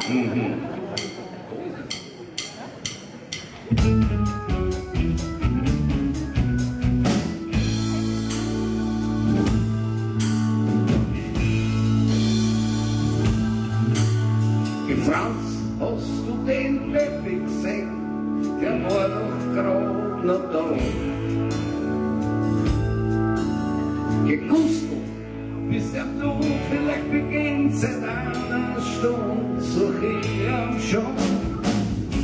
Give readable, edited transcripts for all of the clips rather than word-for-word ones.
Franz, hast du den Peppi gesehen? Der war doch grad noch da. Gusto, bis er du vielleicht beginnt seit einer Stunde, such ich am schon.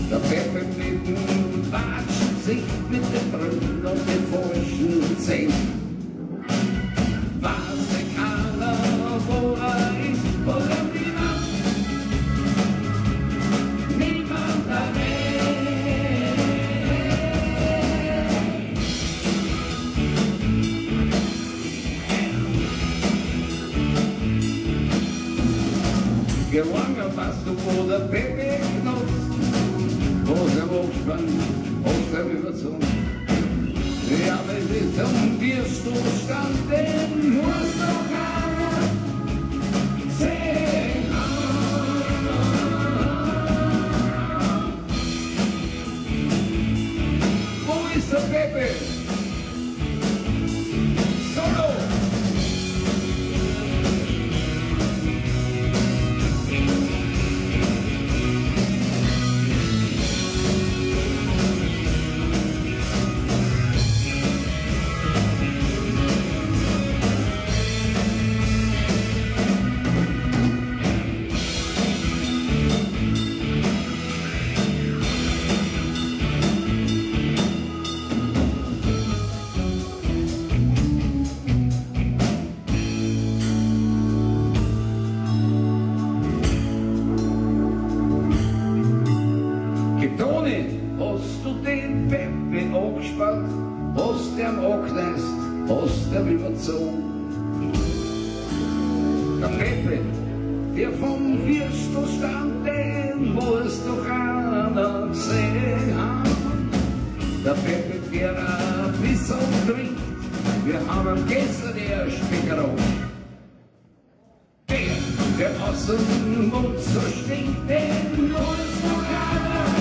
Der Peppi mit dem Watschen sich mit den Brünnen und den falschen Zähnen. Weiß nicht keiner, wo er ist, wo er blieb. Niemand erwähnt. Gelange, was du wo der Peppi genutzt, wo der Hochspann aus der Überzug. Ja, wenn wir zum Bierstuhl standen, muss doch keiner sehen. Wo ist der Peppi? Solo! Toni, hast du den Peppi angespannt, hast du ihn angenässt, hast du ihn überzogen? Der Peppi, der vom Würstel stand, den muss doch einer gesehen haben. Der Peppi, der ein bisschen trinkt, wir haben ihn gestern erst begraben. Der aus dem Mund so stinkt, den muss doch einer